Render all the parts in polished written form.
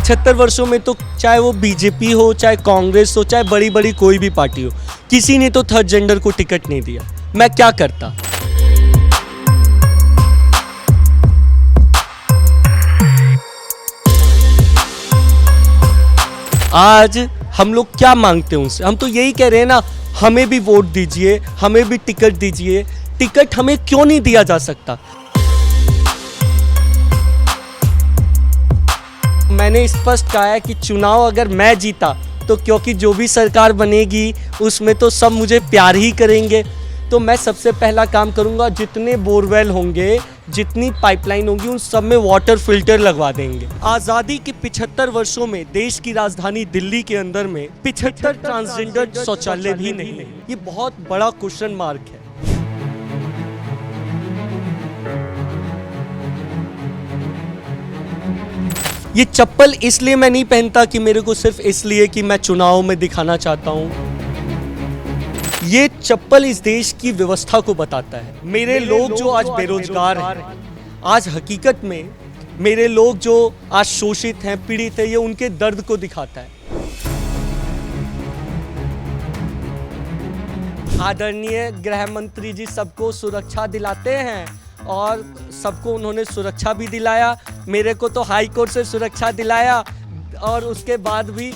75 वर्षों में तो चाहे वो बीजेपी हो, चाहे कांग्रेस हो, चाहे बड़ी बड़ी कोई भी पार्टी हो, किसी ने तो थर्ड जेंडर को टिकट नहीं दिया। मैं क्या करता? आज हम लोग क्या मांगते हैं उनसे? हम तो यही कह रहे हैं ना, हमें भी वोट दीजिए, हमें भी टिकट दीजिए। टिकट हमें क्यों नहीं दिया जा सकता? मैंने स्पष्ट कहा है कि चुनाव अगर मैं जीता तो क्योंकि जो भी सरकार बनेगी उसमें तो सब मुझे प्यार ही करेंगे, तो मैं सबसे पहला काम करूंगा, जितने बोरवेल होंगे, जितनी पाइपलाइन होंगी, उन सब में वाटर फिल्टर लगवा देंगे। आज़ादी के 75 वर्षों में देश की राजधानी दिल्ली के अंदर में 75 ट्रांसजेंडर शौचालय भी नहीं है। ये बहुत बड़ा क्वेश्चन मार्क है। ये चप्पल इसलिए मैं नहीं पहनता कि मेरे को सिर्फ इसलिए कि मैं चुनाव में दिखाना चाहता हूँ। ये चप्पल इस देश की व्यवस्था को बताता है। मेरे लोग जो आज बेरोजगार हैं, आज हकीकत में मेरे लोग जो आज शोषित हैं, पीड़ित हैं, ये उनके दर्द को दिखाता है। आदरणीय गृह मंत्री जी सबको सुरक्षा दिलाते हैं और सबको उन्होंने सुरक्षा भी दिलाया। मेरे को तो हाई कोर्ट से सुरक्षा दिलाया और उसके बाद भी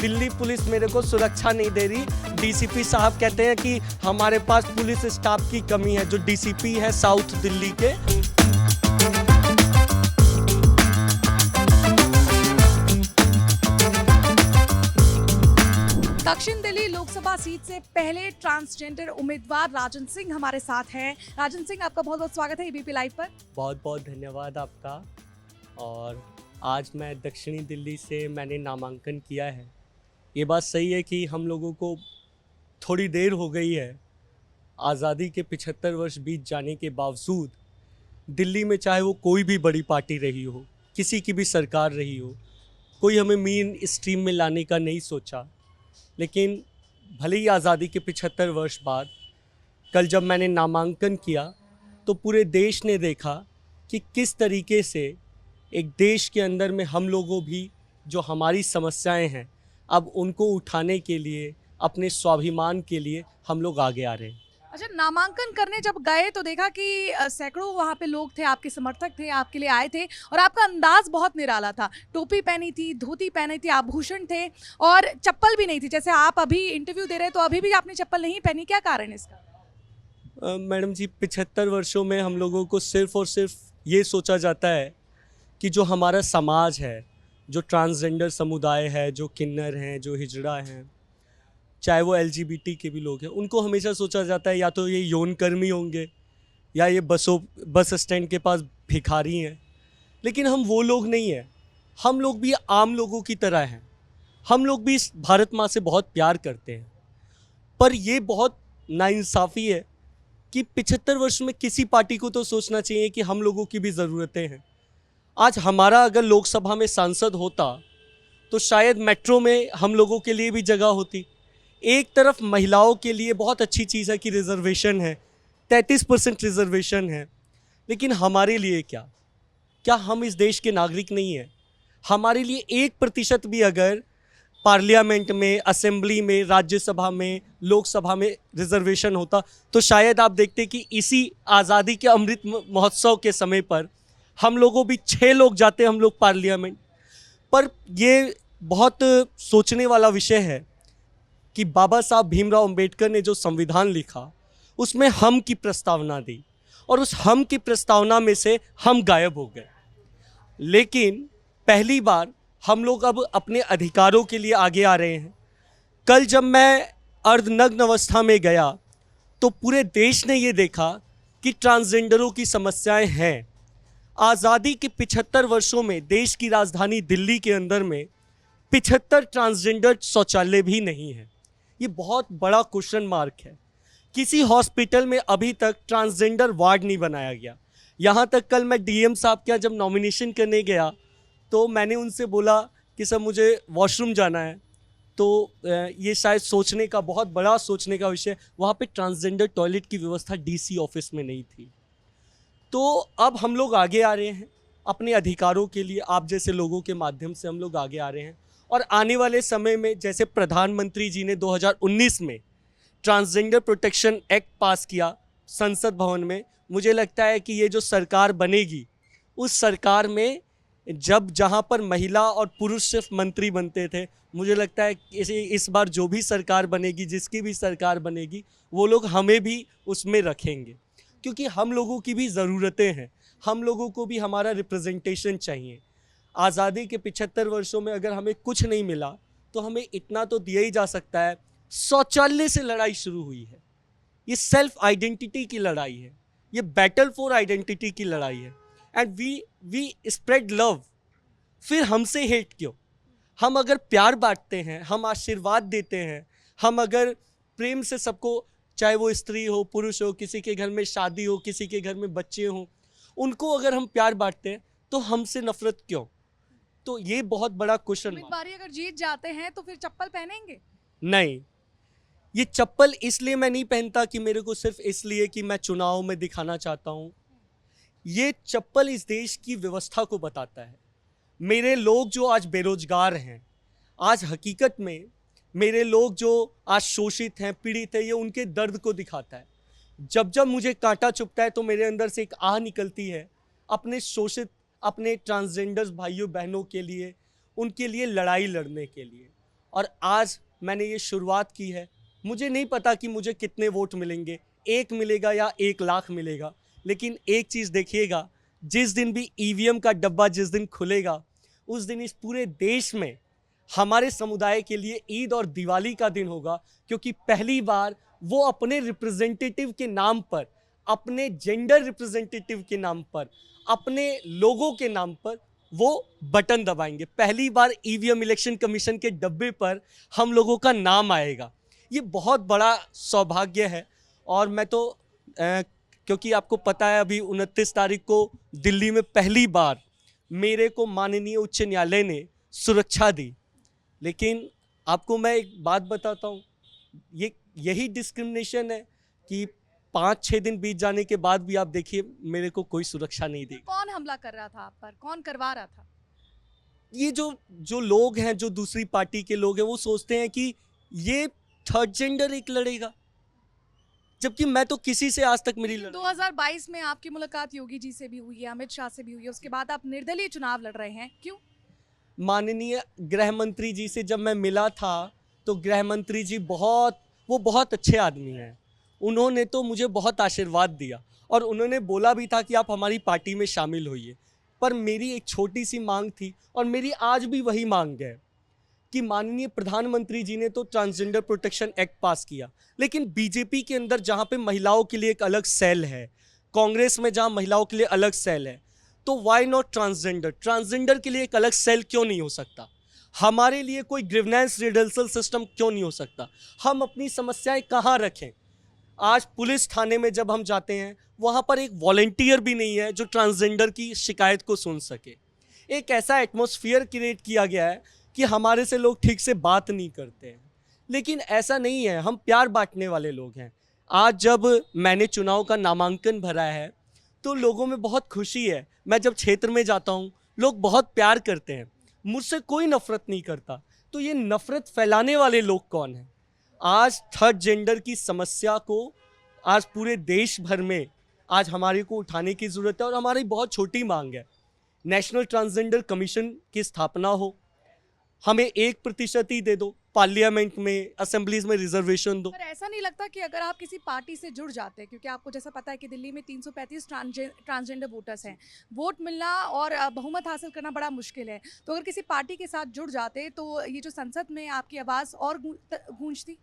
दिल्ली पुलिस मेरे को सुरक्षा नहीं दे रही। डीसीपी साहब कहते हैं कि हमारे पास पुलिस स्टाफ की कमी है, जो डीसीपी है साउथ दिल्ली के। दक्षिण दिल्ली लोकसभा सीट से पहले ट्रांसजेंडर उम्मीदवार राजन सिंह हमारे साथ हैं। राजन सिंह, आपका बहुत बहुत स्वागत है एबीपी लाइव पर। बहुत बहुत धन्यवाद आपका। और आज मैं दक्षिणी दिल्ली से मैंने नामांकन किया है। ये बात सही है कि हम लोगों को थोड़ी देर हो गई है। आज़ादी के 75 वर्ष बीत जाने के बावजूद दिल्ली में चाहे वो कोई भी बड़ी पार्टी रही हो, किसी की भी सरकार रही हो, कोई हमें मेन स्ट्रीम में लाने का नहीं सोचा। लेकिन भले ही आज़ादी के 75 वर्ष बाद कल जब मैंने नामांकन किया तो पूरे देश ने देखा कि किस तरीके से एक देश के अंदर में हम लोगों भी जो हमारी समस्याएं हैं, अब उनको उठाने के लिए, अपने स्वाभिमान के लिए हम लोग आगे आ रहे हैं। अच्छा, नामांकन करने जब गए तो देखा कि सैकड़ों वहाँ पे लोग थे, आपके समर्थक थे, आपके लिए आए थे और आपका अंदाज बहुत निराला था। टोपी पहनी थी, धोती पहनी थी, आभूषण थे और चप्पल भी नहीं थी। जैसे आप अभी इंटरव्यू दे रहे हैं तो अभी भी आपने चप्पल नहीं पहनी, क्या कारण है इसका? मैडम जी, 75 वर्षों में हम लोगों को सिर्फ और सिर्फ ये सोचा जाता है कि जो हमारा समाज है, जो ट्रांसजेंडर समुदाय है, जो किन्नर हैं, जो हिजड़ा हैं, चाहे वो एलजीबीटी के भी लोग हैं, उनको हमेशा सोचा जाता है या तो ये यौनकर्मी होंगे या ये बस स्टैंड के पास भिखारी हैं। लेकिन हम वो लोग नहीं हैं। हम लोग भी आम लोगों की तरह हैं। हम लोग भी इस भारत माँ से बहुत प्यार करते हैं। पर ये बहुत नाइंसाफ़ी है कि 75 वर्ष में किसी पार्टी को तो सोचना चाहिए कि हम लोगों की भी ज़रूरतें हैं। आज हमारा अगर लोकसभा में सांसद होता तो शायद मेट्रो में हम लोगों के लिए भी जगह होती। एक तरफ महिलाओं के लिए बहुत अच्छी चीज़ है कि रिजर्वेशन है, 33% रिजर्वेशन है, लेकिन हमारे लिए क्या हम इस देश के नागरिक नहीं हैं? हमारे लिए 1% भी अगर पार्लियामेंट में, असेंबली में, राज्यसभा में, लोकसभा में रिजर्वेशन होता तो शायद आप देखते कि इसी आज़ादी के अमृत महोत्सव के समय पर हम लोगों भी 6 लोग जाते, हम लोग पार्लियामेंट पर। ये बहुत सोचने वाला विषय है कि बाबा साहब भीमराव अंबेडकर ने जो संविधान लिखा उसमें हम की प्रस्तावना दी और उस हम की प्रस्तावना में से हम गायब हो गए। लेकिन पहली बार हम लोग अब अपने अधिकारों के लिए आगे आ रहे हैं। कल जब मैं अर्धनग्न अवस्था में गया तो पूरे देश ने ये देखा कि ट्रांसजेंडरों की समस्याएं हैं। आज़ादी के 75 वर्षों में देश की राजधानी दिल्ली के अंदर में 75 ट्रांसजेंडर शौचालय भी नहीं है। ये बहुत बड़ा क्वेश्चन मार्क है। किसी हॉस्पिटल में अभी तक ट्रांसजेंडर वार्ड नहीं बनाया गया। यहाँ तक कल मैं डीएम साहब के यहाँ जब नॉमिनेशन करने गया तो मैंने उनसे बोला कि सर मुझे वॉशरूम जाना है, तो ये शायद सोचने का, बहुत बड़ा सोचने का विषय, वहाँ पे ट्रांसजेंडर टॉयलेट की व्यवस्था डीसी ऑफिस में नहीं थी। तो अब हम लोग आगे आ रहे हैं। अपने अधिकारों के लिए आप जैसे लोगों के माध्यम से हम लोग आगे आ रहे हैं। और आने वाले समय में जैसे प्रधानमंत्री जी ने 2019 में ट्रांसजेंडर प्रोटेक्शन एक्ट पास किया संसद भवन में, मुझे लगता है कि ये जो सरकार बनेगी उस सरकार में जब जहाँ पर महिला और पुरुष सिर्फ मंत्री बनते थे, मुझे लगता है कि इस बार जो भी सरकार बनेगी, जिसकी भी सरकार बनेगी, वो लोग हमें भी उसमें रखेंगे, क्योंकि हम लोगों की भी ज़रूरतें हैं, हम लोगों को भी हमारा रिप्रेजेंटेशन चाहिए। आज़ादी के 75 वर्षों में अगर हमें कुछ नहीं मिला तो हमें इतना तो दिया ही जा सकता है, शौचालय से लड़ाई शुरू हुई है, ये सेल्फ आइडेंटिटी की लड़ाई है, ये बैटल फॉर आइडेंटिटी की लड़ाई है। And we spread love. फिर हमसे हेट क्यों? हम अगर प्यार बांटते हैं, हम आशीर्वाद देते हैं, हम अगर प्रेम से सबको, चाहे वो स्त्री हो पुरुष हो, किसी के घर में शादी हो, किसी के घर में बच्चे हों, उनको अगर हम प्यार बांटते हैं तो हमसे नफरत क्यों? तो ये बहुत बड़ा क्वेश्चन मार्क। उम्मीदवार अगर जीत जाते हैं तो फिर चप्पल पहनेंगे? नहीं, ये चप्पल इसलिए मैं नहीं पहनता कि मेरे को सिर्फ इसलिए कि मैं चुनाव में दिखाना चाहता हूँ। ये चप्पल इस देश की व्यवस्था को बताता है। मेरे लोग जो आज बेरोजगार हैं, आज हकीकत में मेरे लोग जो आज शोषित हैं, पीड़ित हैं, ये उनके दर्द को दिखाता है। जब जब मुझे कांटा चुभता है तो मेरे अंदर से एक आह निकलती है अपने शोषित, अपने ट्रांसजेंडर्स भाइयों बहनों के लिए, उनके लिए लड़ाई लड़ने के लिए। और आज मैंने ये शुरुआत की है। मुझे नहीं पता कि मुझे कितने वोट मिलेंगे, 1 मिलेगा या 1 लाख मिलेगा, लेकिन एक चीज़ देखिएगा, जिस दिन भी ईवीएम का डब्बा जिस दिन खुलेगा, उस दिन इस पूरे देश में हमारे समुदाय के लिए ईद और दिवाली का दिन होगा, क्योंकि पहली बार वो अपने रिप्रेजेंटेटिव के नाम पर, अपने जेंडर रिप्रेजेंटेटिव के नाम पर, अपने लोगों के नाम पर वो बटन दबाएंगे। पहली बार ईवीएम इलेक्शन कमीशन के डब्बे पर हम लोगों का नाम आएगा। ये बहुत बड़ा सौभाग्य है। और मैं तो क्योंकि आपको पता है अभी 29 तारीख को दिल्ली में पहली बार मेरे को माननीय उच्च न्यायालय ने सुरक्षा दी, लेकिन आपको मैं एक बात बताता हूँ, यही डिस्क्रिमिनेशन है कि 5-6 दिन बीत जाने के बाद भी आप देखिए मेरे को कोई सुरक्षा नहीं दी। कौन हमला कर रहा था आप पर? कौन करवा रहा था? ये जो लोग हैं, जो दूसरी पार्टी के लोग हैं, वो सोचते हैं कि ये थर्ड जेंडर एक लड़ेगा, जबकि मैं तो किसी से आज तक मेरी 2022 में आपकी मुलाकात योगी जी से भी हुई है, अमित शाह से भी हुई है, उसके बाद आप निर्दलीय चुनाव लड़ रहे हैं, क्यों? माननीय गृह मंत्री जी से जब मैं मिला था तो गृह मंत्री जी बहुत अच्छे आदमी हैं। उन्होंने तो मुझे बहुत आशीर्वाद दिया और उन्होंने बोला भी था कि आप हमारी पार्टी में शामिल होइए। पर मेरी एक छोटी सी मांग थी और मेरी आज भी वही मांग है कि माननीय प्रधानमंत्री जी ने तो ट्रांसजेंडर प्रोटेक्शन एक्ट पास किया, लेकिन बीजेपी के अंदर जहाँ पे महिलाओं के लिए एक अलग सेल है, कांग्रेस में जहाँ महिलाओं के लिए अलग सेल है, तो वाई नॉट ट्रांसजेंडर के लिए एक अलग सेल क्यों नहीं हो सकता? हमारे लिए कोई ग्रीवेंस रिडल्सल सिस्टम क्यों नहीं हो सकता? हम अपनी समस्याएं कहाँ रखें? आज पुलिस थाने में जब हम जाते हैं, वहाँ पर एक वॉलंटियर भी नहीं है जो ट्रांसजेंडर की शिकायत को सुन सके। एक ऐसा एटमॉस्फेयर क्रिएट किया गया है कि हमारे से लोग ठीक से बात नहीं करते हैं, लेकिन ऐसा नहीं है, हम प्यार बांटने वाले लोग हैं। आज जब मैंने चुनाव का नामांकन भरा है तो लोगों में बहुत खुशी है। मैं जब क्षेत्र में जाता हूँ, लोग बहुत प्यार करते हैं, मुझसे कोई नफरत नहीं करता। तो ये नफरत फैलाने वाले लोग कौन हैं? आज थर्ड जेंडर की समस्या को आज पूरे देश भर में आज हमारे को उठाने की ज़रूरत है और हमारी बहुत छोटी मांग है, नेशनल ट्रांसजेंडर कमीशन की स्थापना हो, हमें 1% ही दे दो, पार्लियामेंट में, असेंबलीज में रिजर्वेशन दो। पर ऐसा नहीं लगता कि अगर आप किसी पार्टी से जुड़ जाते हैं, क्योंकि आपको जैसा पता है कि दिल्ली में 335 ट्रांसजेंडर वोटर्स हैं, वोट मिलना और बहुमत हासिल करना बड़ा मुश्किल है, तो अगर किसी पार्टी के साथ जुड़ जाते तो ये जो संसद में आपकी आवाज़ और गूंजती?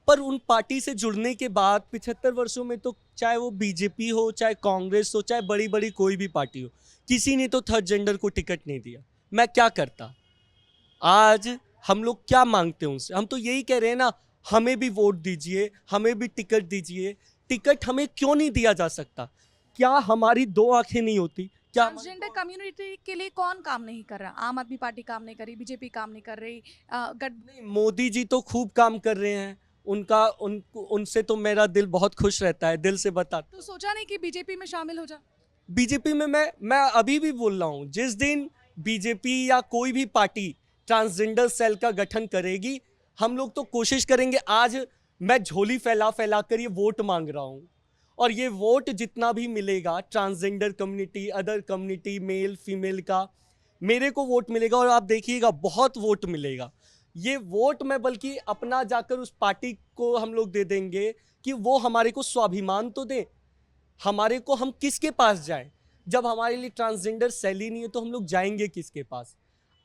पर उन पार्टी से जुड़ने के बाद 75 वर्षों में तो चाहे वो बीजेपी हो, चाहे कांग्रेस हो, चाहे बड़ी बड़ी कोई भी पार्टी हो, किसी ने तो थर्ड जेंडर को टिकट नहीं दिया। मैं क्या करता? आज हम लोग क्या मांगते हैं उनसे? हम तो यही कह रहे हैं ना, हमें भी वोट दीजिए, हमें भी टिकट दीजिए। टिकट हमें क्यों नहीं दिया जा सकता? क्या हमारी 2 आंखें नहीं होती? क्या ट्रांसजेंडर कम्युनिटी के लिए कौन काम नहीं कर रहा? आम आदमी पार्टी काम नहीं कर रही, बीजेपी काम नहीं कर रही, मोदी जी तो खूब काम कर रहे हैं, उनसे तो मेरा दिल बहुत खुश रहता है, दिल से बताता। तो सोचा नहीं कि बीजेपी में शामिल हो जा? बीजेपी में मैं अभी भी बोल रहा हूँ, जिस दिन बीजेपी या कोई भी पार्टी ट्रांसजेंडर सेल का गठन करेगी, हम लोग तो कोशिश करेंगे। आज मैं झोली फैला फैला कर ये वोट मांग रहा हूँ, और ये वोट जितना भी मिलेगा transgender community, other community, male female का, मेरे को वोट मिलेगा, और आप देखिएगा बहुत वोट मिलेगा। ये वोट मैं बल्कि अपना जाकर उस पार्टी को हम लोग दे देंगे कि वो हमारे को स्वाभिमान तो दें। हमारे को, हम किसके पास जाएं? जब हमारे लिए ट्रांसजेंडर सेल ही नहीं है तो हम लोग जाएंगे किसके पास?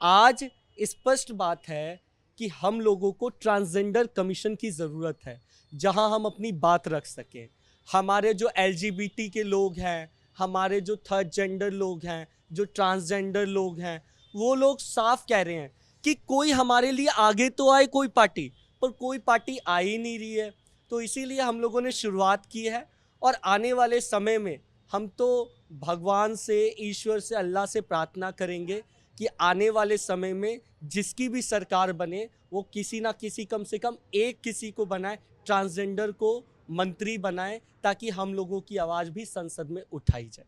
आज स्पष्ट बात है कि हम लोगों को ट्रांसजेंडर कमीशन की ज़रूरत है, जहां हम अपनी बात रख सकें। हमारे जो एलजीबीटी के लोग हैं, हमारे जो थर्ड जेंडर लोग हैं, जो ट्रांसजेंडर लोग हैं, वो लोग साफ कह रहे हैं कि कोई हमारे लिए आगे तो आए कोई पार्टी, पर कोई पार्टी आ ही नहीं रही है। तो इसीलिए हम लोगों ने शुरुआत की है, और आने वाले समय में हम तो भगवान से, ईश्वर से, अल्लाह से प्रार्थना करेंगे कि आने वाले समय में जिसकी भी सरकार बने, वो किसी ना किसी, कम से कम एक किसी को बनाए, ट्रांसजेंडर को मंत्री बनाए, ताकि हम लोगों की आवाज़ भी संसद में उठाई जाए।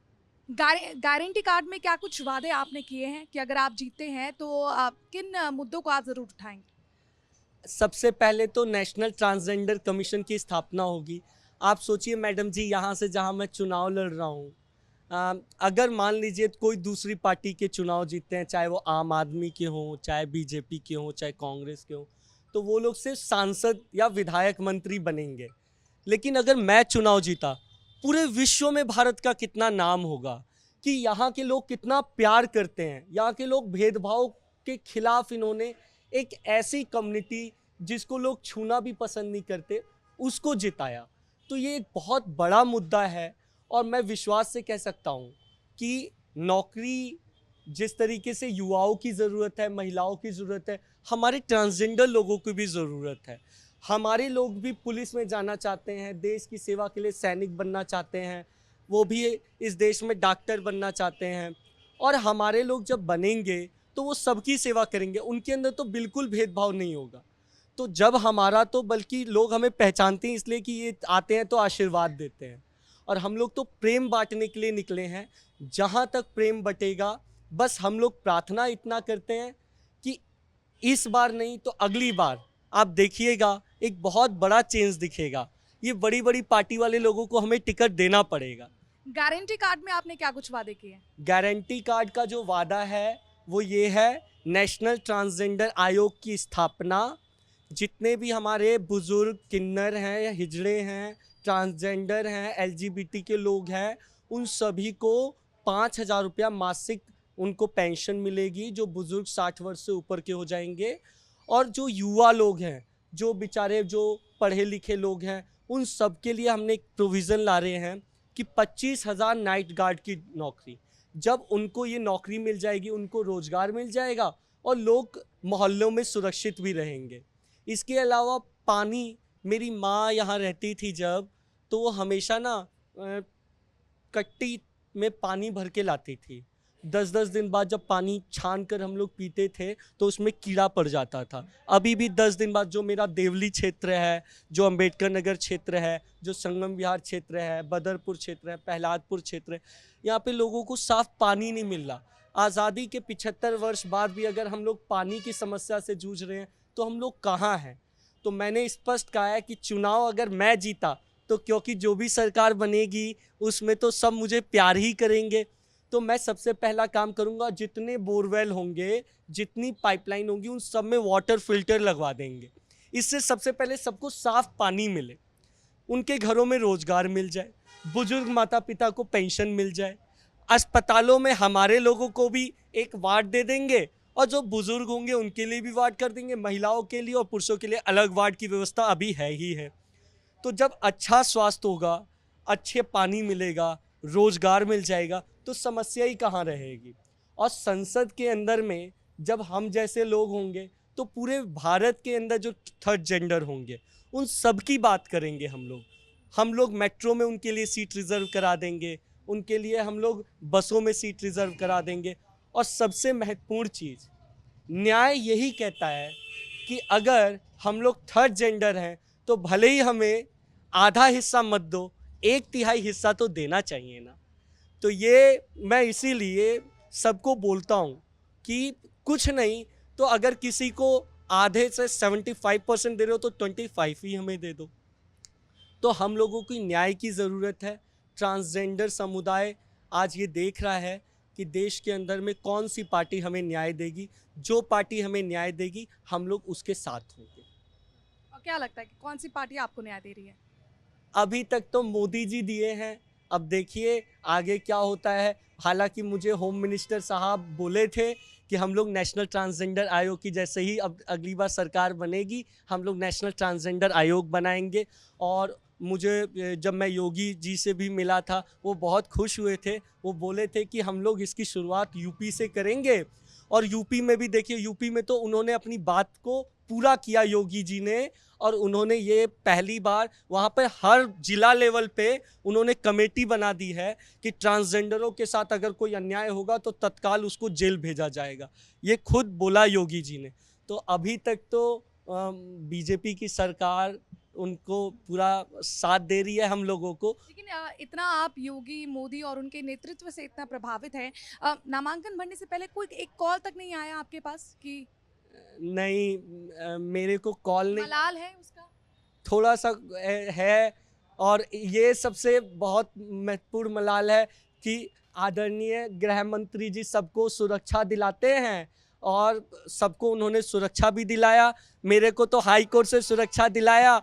गारंटी कार्ड में क्या कुछ वादे आपने किए हैं कि अगर आप जीतते हैं तो आप किन मुद्दों को आप ज़रूर उठाएंगे? सबसे पहले तो नेशनल ट्रांसजेंडर कमीशन की स्थापना होगी। आप सोचिए मैडम जी, यहाँ से जहाँ मैं चुनाव लड़ रहा हूँ, अगर मान लीजिए कोई दूसरी पार्टी के चुनाव जीतते हैं, चाहे वो आम आदमी के हों, चाहे बीजेपी के हों, चाहे कांग्रेस के हों, तो वो लोग सिर्फ सांसद या विधायक मंत्री बनेंगे। लेकिन अगर मैं चुनाव जीता, पूरे विश्व में भारत का कितना नाम होगा कि यहाँ के लोग कितना प्यार करते हैं। यहाँ के लोग भेदभाव के खिलाफ, इन्होंने एक ऐसी कम्युनिटी जिसको लोग छूना भी पसंद नहीं करते, उसको जिताया। तो ये एक बहुत बड़ा मुद्दा है, और मैं विश्वास से कह सकता हूँ कि नौकरी जिस तरीके से युवाओं की ज़रूरत है, महिलाओं की ज़रूरत है, हमारे ट्रांसजेंडर लोगों की भी ज़रूरत है। हमारे लोग भी पुलिस में जाना चाहते हैं, देश की सेवा के लिए सैनिक बनना चाहते हैं, वो भी इस देश में डॉक्टर बनना चाहते हैं। और हमारे लोग जब बनेंगे तो वो सबकी सेवा करेंगे, उनके अंदर तो बिल्कुल भेदभाव नहीं होगा। तो जब हमारा, तो बल्कि लोग हमें पहचानते हैं इसलिए कि ये आते हैं तो आशीर्वाद देते हैं, और हम लोग तो प्रेम बांटने के लिए निकले हैं। जहाँ तक प्रेम बटेगा, बस हम लोग प्रार्थना इतना करते हैं कि इस बार नहीं तो अगली बार आप देखिएगा एक बहुत बड़ा चेंज दिखेगा। ये बड़ी बड़ी पार्टी वाले लोगों को हमें टिकट देना पड़ेगा। गारंटी कार्ड में आपने क्या कुछ वादे किए हैं? गारंटी कार्ड का जो वादा है वो ये है, नेशनल ट्रांसजेंडर आयोग की स्थापना। जितने भी हमारे बुजुर्ग, किन्नर हैं या हिजड़े हैं, ट्रांसजेंडर हैं, एलजीबीटी के लोग हैं, उन सभी को 5,000 रुपया मासिक उनको पेंशन मिलेगी, जो बुजुर्ग 60 वर्ष से ऊपर के हो जाएंगे। और जो युवा लोग हैं, जो बेचारे जो पढ़े लिखे लोग हैं, उन सब के लिए हमने एक प्रोविज़न ला रहे हैं कि 25,000 नाइट गार्ड की नौकरी। जब उनको ये नौकरी मिल जाएगी, उनको रोज़गार मिल जाएगा, और लोग मोहल्लों में सुरक्षित भी रहेंगे। इसके अलावा पानी, मेरी माँ यहाँ रहती थी जब, तो वो हमेशा ना कट्टी में पानी भर के लाती थी। 10-10 दिन बाद जब पानी छान कर हम लोग पीते थे तो उसमें कीड़ा पड़ जाता था। अभी भी 10 दिन बाद, जो मेरा देवली क्षेत्र है, जो अंबेडकर नगर क्षेत्र है, जो संगम विहार क्षेत्र है, बदरपुर क्षेत्र है, प्रहलादपुर क्षेत्र है, यहाँ पे लोगों को साफ पानी नहीं मिल रहा। आज़ादी के 75 वर्ष बाद भी अगर हम लोग पानी की समस्या से जूझ रहे हैं तो हम लोग कहाँ हैं? तो मैंने स्पष्ट कहा है कि चुनाव अगर मैं जीता, तो क्योंकि जो भी सरकार बनेगी उसमें तो सब मुझे प्यार ही करेंगे, तो मैं सबसे पहला काम करूंगा, जितने बोरवेल होंगे, जितनी पाइपलाइन होंगी, उन सब में वाटर फिल्टर लगवा देंगे। इससे सबसे पहले सबको साफ पानी मिले, उनके घरों में रोजगार मिल जाए, बुजुर्ग माता पिता को पेंशन मिल जाए। अस्पतालों में हमारे लोगों को भी एक वार्ड दे देंगे, और जो बुजुर्ग होंगे उनके लिए भी वार्ड कर देंगे, महिलाओं के लिए और पुरुषों के लिए अलग वार्ड की व्यवस्था अभी है ही है। तो जब अच्छा स्वास्थ्य होगा, अच्छे पानी मिलेगा, रोजगार मिल जाएगा, तो समस्या ही कहाँ रहेगी। और संसद के अंदर में जब हम जैसे लोग होंगे, तो पूरे भारत के अंदर जो थर्ड जेंडर होंगे, उन सब की बात करेंगे हम लोग मेट्रो में उनके लिए सीट रिज़र्व करा देंगे, उनके लिए हम लोग बसों में सीट रिज़र्व करा देंगे। और सबसे महत्वपूर्ण चीज़, न्याय यही कहता है कि अगर हम लोग थर्ड जेंडर हैं तो भले ही हमें आधा हिस्सा मत दो, 1/3 हिस्सा तो देना चाहिए ना। तो ये मैं इसीलिए सबको बोलता हूँ कि कुछ नहीं तो अगर किसी को आधे से 75% दे रहे हो तो 25 ही हमें दे दो। तो हम लोगों की न्याय की ज़रूरत है। ट्रांसजेंडर समुदाय आज ये देख रहा है कि देश के अंदर में कौन सी पार्टी हमें न्याय देगी। जो पार्टी हमें न्याय देगी हम लोग उसके साथ होंगे। और क्या लगता है कि कौन सी पार्टी आपको न्याय दे रही है? अभी तक तो मोदी जी दिए हैं, अब देखिए आगे क्या होता है। हालांकि मुझे होम मिनिस्टर साहब बोले थे कि हम लोग नेशनल ट्रांसजेंडर आयोग की जैसे ही अब अगली बार सरकार बनेगी हम लोग नेशनल ट्रांसजेंडर आयोग बनाएंगे। और मुझे जब मैं योगी जी से भी मिला था वो बहुत खुश हुए थे। वो बोले थे कि हम लोग इसकी शुरुआत यूपी से करेंगे। और यूपी में भी देखिए, यूपी में तो उन्होंने अपनी बात को पूरा किया योगी जी ने। और उन्होंने ये पहली बार वहाँ पर हर जिला लेवल पे उन्होंने कमेटी बना दी है कि ट्रांसजेंडरों के साथ अगर कोई अन्याय होगा तो तत्काल उसको जेल भेजा जाएगा। ये खुद बोला योगी जी ने। तो अभी तक तो बीजेपी की सरकार उनको पूरा साथ दे रही है हम लोगों को। लेकिन इतना आप योगी मोदी और उनके नेतृत्व से इतना प्रभावित हैं, नामांकन भरने से पहले कोई एक कॉल तक नहीं आया आपके पास कि नहीं, मेरे को कॉल नहीं, मलाल है उसका? थोड़ा सा है। और ये सबसे बहुत महत्वपूर्ण मलाल है कि आदरणीय गृह मंत्री जी सबको सुरक्षा दिलाते हैं और सबको उन्होंने सुरक्षा भी दिलाया। मेरे को तो हाई कोर्ट से सुरक्षा दिलाया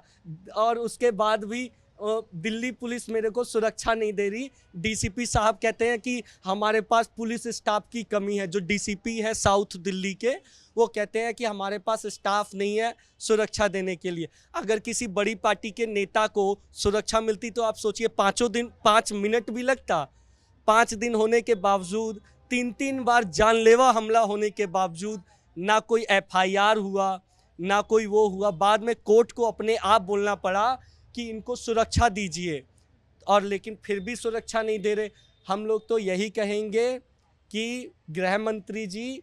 और उसके बाद भी दिल्ली पुलिस मेरे को सुरक्षा नहीं दे रही। डीसीपी साहब कहते हैं कि हमारे पास पुलिस स्टाफ की कमी है। जो डीसीपी है साउथ दिल्ली के, वो कहते हैं कि हमारे पास स्टाफ नहीं है सुरक्षा देने के लिए। अगर किसी बड़ी पार्टी के नेता को सुरक्षा मिलती तो आप सोचिए 5 मिनट भी लगता। 5 दिन होने के बावजूद, 3 बार जानलेवा हमला होने के बावजूद ना कोई एफआईआर हुआ, ना कोई वो हुआ। बाद में कोर्ट को अपने आप बोलना पड़ा कि इनको सुरक्षा दीजिए, और लेकिन फिर भी सुरक्षा नहीं दे रहे। हम लोग तो यही कहेंगे कि गृह मंत्री जी,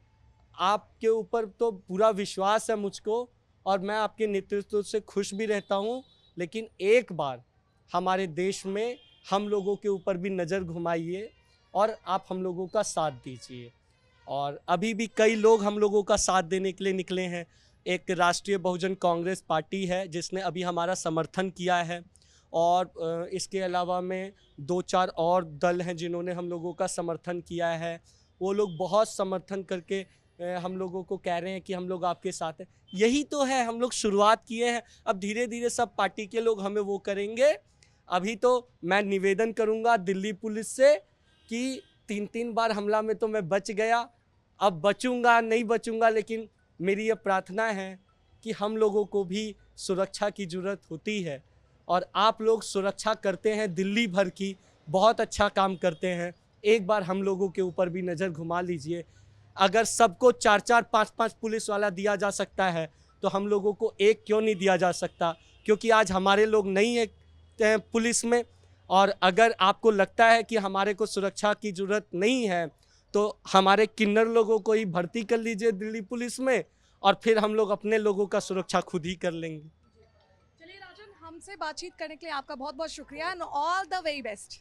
आपके ऊपर तो पूरा विश्वास है मुझको और मैं आपके नेतृत्व से खुश भी रहता हूँ, लेकिन एक बार हमारे देश में हम लोगों के ऊपर भी नज़र घुमाइए और आप हम लोगों का साथ दीजिए। और अभी भी कई लोग हम लोगों का साथ देने के लिए निकले हैं। एक राष्ट्रीय बहुजन कांग्रेस पार्टी है जिसने अभी हमारा समर्थन किया है, और इसके अलावा में 2-4 और दल हैं जिन्होंने हम लोगों का समर्थन किया है। वो लोग बहुत समर्थन करके हम लोगों को कह रहे हैं कि हम लोग आपके साथ हैं। यही तो है, हम लोग शुरुआत किए हैं, अब धीरे धीरे सब पार्टी के लोग हमें वो करेंगे। अभी तो मैं निवेदन करूंगा दिल्ली पुलिस से कि 3 बार हमला में तो मैं बच गया, अब बचूंगा नहीं बचूंगा, लेकिन मेरी ये प्रार्थना है कि हम लोगों को भी सुरक्षा की ज़रूरत होती है। और आप लोग सुरक्षा करते हैं दिल्ली भर की, बहुत अच्छा काम करते हैं। एक बार हम लोगों के ऊपर भी नज़र घुमा लीजिए। अगर सबको 4-4, 5-5 पुलिस वाला दिया जा सकता है तो हम लोगों को एक क्यों नहीं दिया जा सकता? क्योंकि आज हमारे लोग नहीं है पुलिस में। और अगर आपको लगता है कि हमारे को सुरक्षा की ज़रूरत नहीं है तो हमारे किन्नर लोगों को ही भर्ती कर लीजिए दिल्ली पुलिस में, और फिर हम लोग अपने लोगों का सुरक्षा खुद ही कर लेंगे। चलिए राजन, हमसे बातचीत करने के लिए आपका बहुत बहुत शुक्रिया and all the very best.